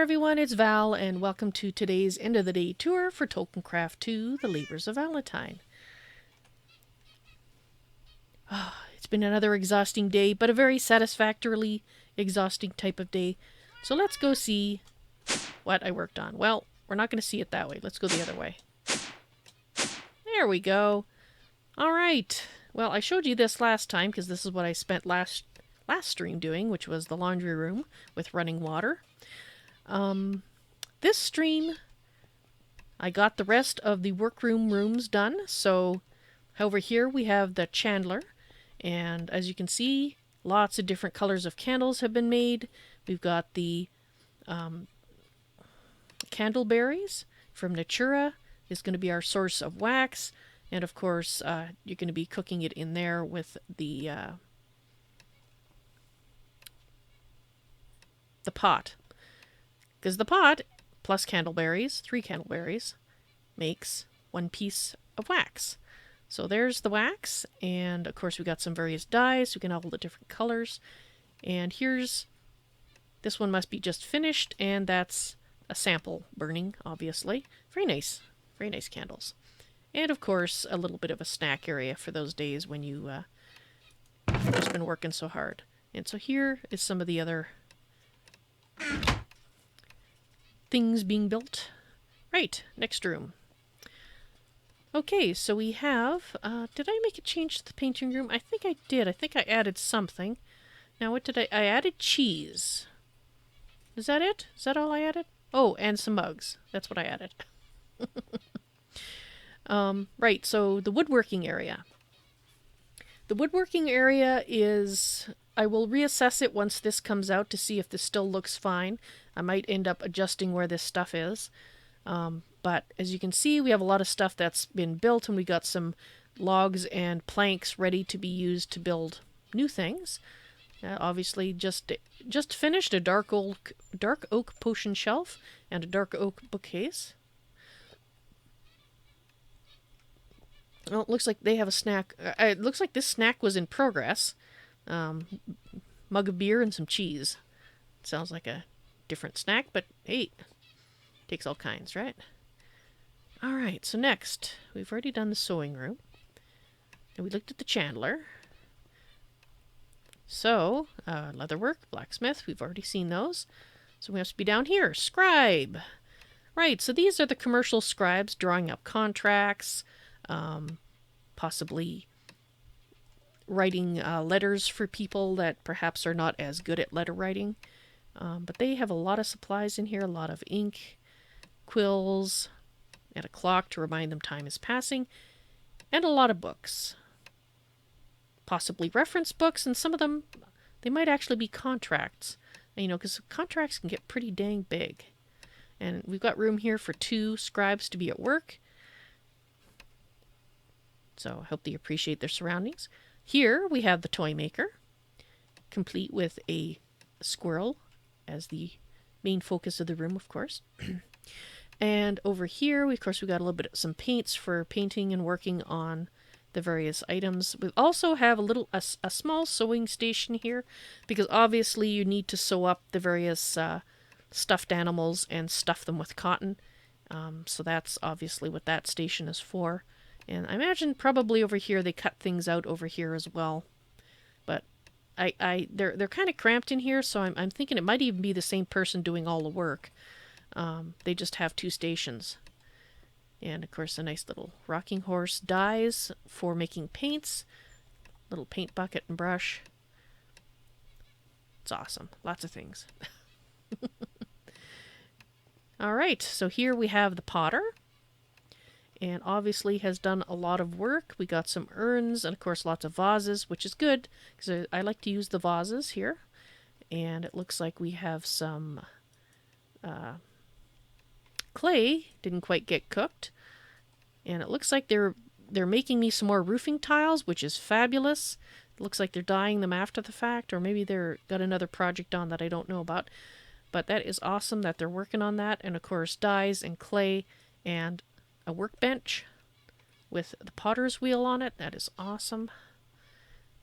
everyone, it's Val, and welcome to today's end of the day tour for Tolkiencraft II, The Labors of Valentine. It's been another exhausting day, but a very satisfactorily exhausting type of day. So let's go see what I worked on. Well, we're not going to see it that way. Let's go the other way. There we go. Alright. Well, I showed you this last time because this is what I spent last stream doing, which was the laundry room with running water. This stream, I got the rest of the workroom rooms done. So over here we have the chandler, and as you can see, lots of different colors of candles have been made. We've got the candleberries from Natura is going to be our source of wax, and of course you're going to be cooking it in there with the pot. Because the pot, plus candleberries, 3 candleberries, makes 1 piece of wax. So there's the wax, and of course we got some various dyes. We can have all the different colors. And here's, this one must be just finished, and that's a sample burning, obviously. Very nice candles. And of course, a little bit of a snack area for those days when you've just been working so hard. And so here is some of the other things being built. Right, next room. Okay, so we have, did I make a change to the painting room? I think I did. I think I added something. Now what did I added cheese. Is that it? Is that all I added? Oh, and some mugs. That's what I added. Right, so the woodworking area. The woodworking area is, I will reassess it once this comes out to see if this still looks fine. I might end up adjusting where this stuff is. But as you can see, we have a lot of stuff that's been built, and we got some logs and planks ready to be used to build new things. Obviously, just finished a dark oak potion shelf and a dark oak bookcase. Well, it looks like they have a snack. It looks like this snack was in progress. Mug of beer and some cheese. Sounds like a different snack, but hey, takes all kinds, right? Alright, so next, we've already done the sewing room. And we looked at the chandler. So, leatherwork, blacksmith, we've already seen those. So we have to be down here, scribe. Right, so these are the commercial scribes drawing up contracts, possibly writing letters for people that perhaps are not as good at letter writing. But they have a lot of supplies in here, a lot of ink, quills, and a clock to remind them time is passing, and a lot of books. Possibly reference books, and some of them, they might actually be contracts. You know, because contracts can get pretty dang big. And we've got room here for 2 scribes to be at work. So I hope they appreciate their surroundings. Here we have the Toymaker, complete with a squirrel as the main focus of the room, of course. And over here, of course, we got a little bit of some paints for painting and working on the various items. We also have a small sewing station here, because obviously you need to sew up the various stuffed animals and stuff them with cotton. So that's obviously what that station is for. And I imagine probably over here they cut things out over here as well. But they're kind of cramped in here, so I'm thinking it might even be the same person doing all the work. They just have 2 stations. And of course a nice little rocking horse, dies for making paints, little paint bucket and brush. It's awesome. Lots of things. Alright, so here we have the potter. And obviously has done a lot of work. We got some urns and of course lots of vases, which is good because I like to use the vases here. And it looks like we have some clay, didn't quite get cooked. And it looks like they're making me some more roofing tiles, which is fabulous. It looks like they're dyeing them after the fact, or maybe they're got another project on that I don't know about. But that is awesome that they're working on that. And of course dyes and clay and a workbench with the potter's wheel on it. That is awesome.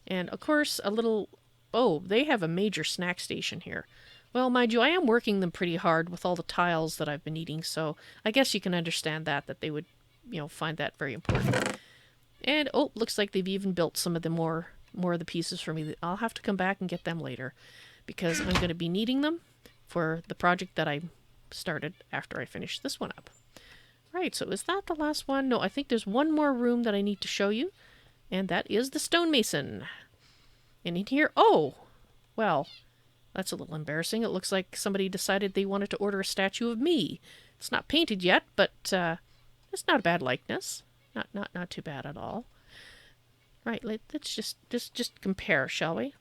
And of course a little, oh, they have a major snack station here. Well, mind you, I am working them pretty hard with all the tiles that I've been eating, so I guess you can understand that they would, find that very important. And, oh, looks like they've even built some of the more of the pieces for me. I'll have to come back and get them later, because I'm going to be needing them for the project that I started after I finish this one up. Right, so is that the last one? No, I think there's one more room that I need to show you, and that is the Stonemason. And in here, oh, well, that's a little embarrassing. It looks like somebody decided they wanted to order a statue of me. It's not painted yet, but it's not a bad likeness. Not too bad at all. Right, let's just compare, shall we?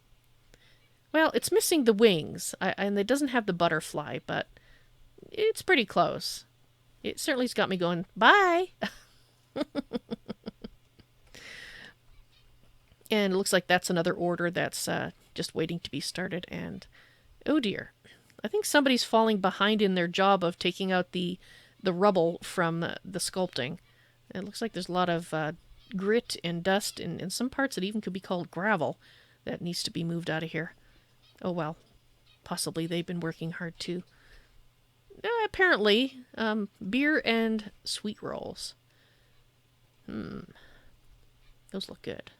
Well, it's missing the wings, and it doesn't have the butterfly, but it's pretty close. It certainly's got me going, bye! And it looks like that's another order that's just waiting to be started. And oh dear, I think somebody's falling behind in their job of taking out the rubble from the sculpting. It looks like there's a lot of grit and dust, and in some parts it even could be called gravel that needs to be moved out of here. Oh well, possibly they've been working hard too. Apparently, beer and sweet rolls. Those look good.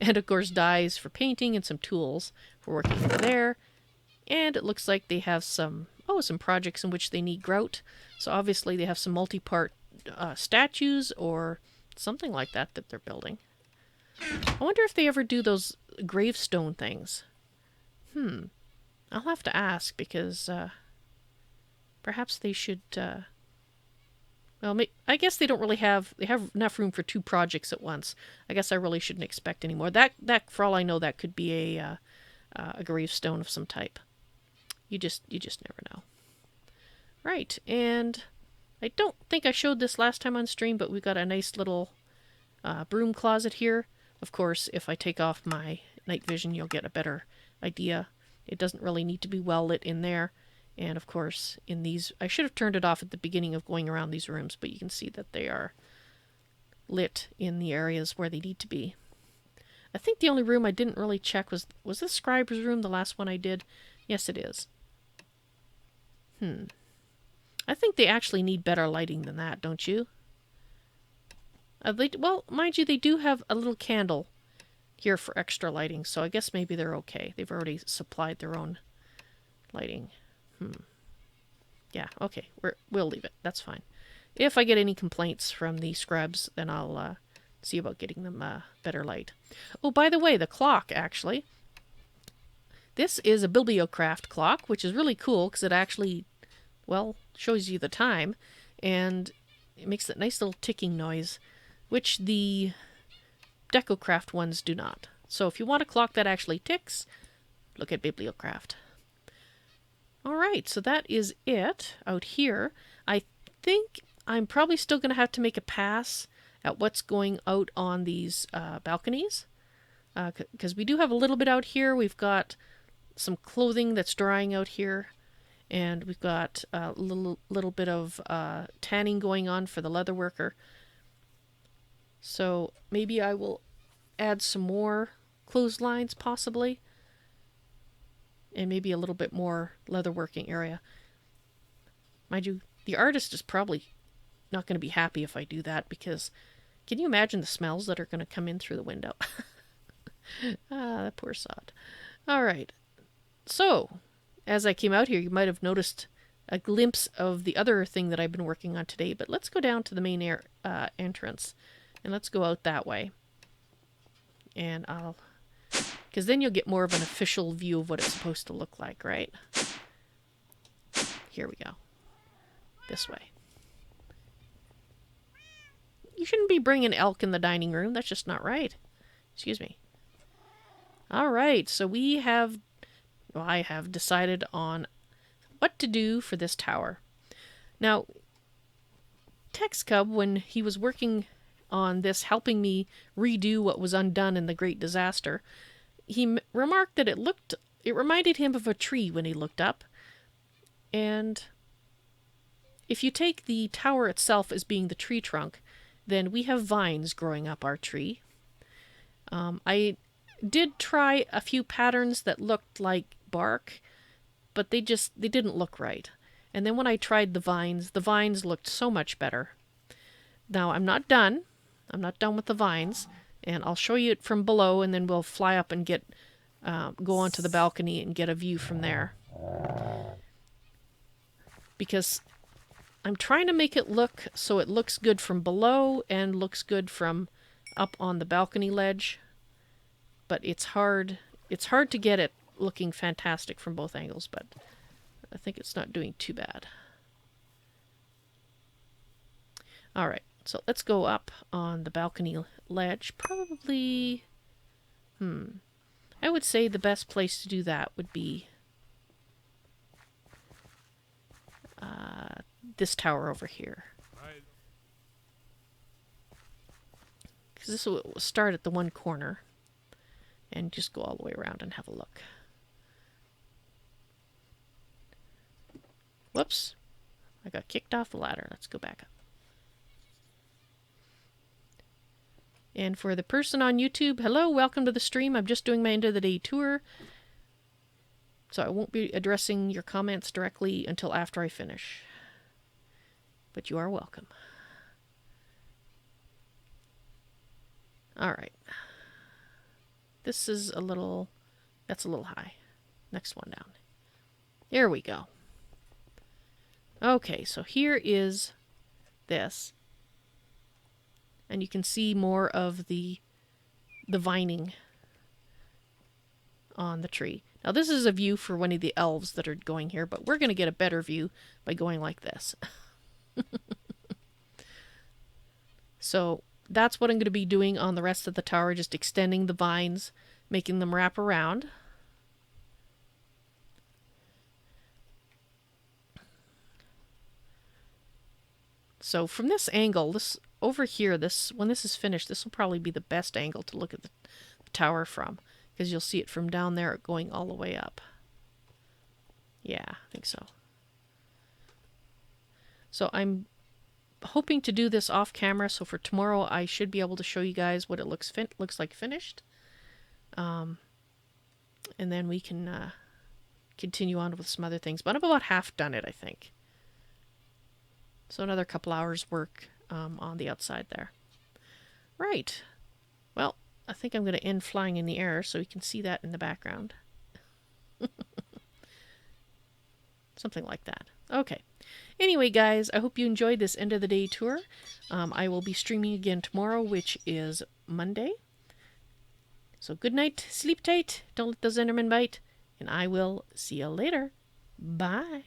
And of course dies for painting and some tools for working over there. And it looks like they have some projects in which they need grout. So obviously they have some multi-part statues or something like that they're building. I wonder if they ever do those gravestone things. I'll have to ask, because perhaps they should... well, I guess they don't really have... They have enough room for 2 projects at once. I guess I really shouldn't expect any more. That for all I know, that could be a gravestone of some type. You just never know. Right, and I don't think I showed this last time on stream, but we've got a nice little broom closet here. Of course, if I take off my night vision, you'll get a better idea. It doesn't really need to be well lit in there. And of course, in these, I should have turned it off at the beginning of going around these rooms, but you can see that they are lit in the areas where they need to be. I think the only room I didn't really check was this Scribes room, the last one I did? Yes, it is. I think they actually need better lighting than that, don't you? Well, mind you, they do have a little candle here for extra lighting, so I guess maybe they're okay. They've already supplied their own lighting. Yeah, okay, we'll leave it. That's fine. If I get any complaints from the Scribes, then I'll see about getting them better light. Oh, by the way, the clock, actually. This is a Bibliocraft clock, which is really cool because it actually, well, shows you the time, and it makes that nice little ticking noise, which the Decocraft ones do not. So if you want a clock that actually ticks, look at Bibliocraft. Alright, so that is it out here. I think I'm probably still going to have to make a pass at what's going out on these balconies, because we do have a little bit out here. We've got some clothing that's drying out here, and we've got a little bit of tanning going on for the leather worker. So maybe I will add some more clotheslines possibly, and maybe a little bit more leather working area. Mind you, the artist is probably not going to be happy if I do that, because can you imagine the smells that are going to come in through the window? That poor sod. Alright, so as I came out here, you might have noticed a glimpse of the other thing that I've been working on today, but let's go down to the main entrance, and let's go out that way. And because then you'll get more of an official view of what it's supposed to look like, right? Here we go. This way. You shouldn't be bringing elk in the dining room. That's just not right. Excuse me. Alright, so I have decided on what to do for this tower. Now, TexCub, when he was working on this, helping me redo what was undone in the Great Disaster, he remarked that it reminded him of a tree when he looked up. And if you take the tower itself as being the tree trunk, then we have vines growing up our tree. I did try a few patterns that looked like bark, but they didn't look right. And then when I tried the vines looked so much better. Now I'm not done. I'm not done with the vines, and I'll show you it from below, and then we'll fly up and go onto the balcony and get a view from there. Because I'm trying to make it look so it looks good from below and looks good from up on the balcony ledge. But it's hard. It's hard to get it looking fantastic from both angles, but I think it's not doing too bad. All right, so let's go up on the balcony ledge. Probably, I would say the best place to do that would be this tower over here. Because this will start at the one corner and just go all the way around and have a look. Whoops. I got kicked off the ladder. Let's go back up. And for the person on YouTube, hello, welcome to the stream. I'm just doing my end of the day tour, so I won't be addressing your comments directly until after I finish. But you are welcome. All right. This is that's a little high. Next one down. There we go. Okay, so here is this. And you can see more of the vining on the tree. Now this is a view for one of the elves that are going here, but we're going to get a better view by going like this. So that's what I'm going to be doing on the rest of the tower, just extending the vines, making them wrap around. So from this angle, this over here, when this is finished, this will probably be the best angle to look at the tower from, because you'll see it from down there going all the way up. Yeah, I think so. So I'm hoping to do this off camera, so for tomorrow I should be able to show you guys what it looks like finished. And then we can continue on with some other things. But I'm about half done it, I think. So another couple hours work on the outside there. Right. Well, I think I'm going to end flying in the air so you can see that in the background. Something like that. Okay. Anyway, guys, I hope you enjoyed this end of the day tour. I will be streaming again tomorrow, which is Monday. So good night, sleep tight, don't let those Endermen bite, and I will see you later. Bye.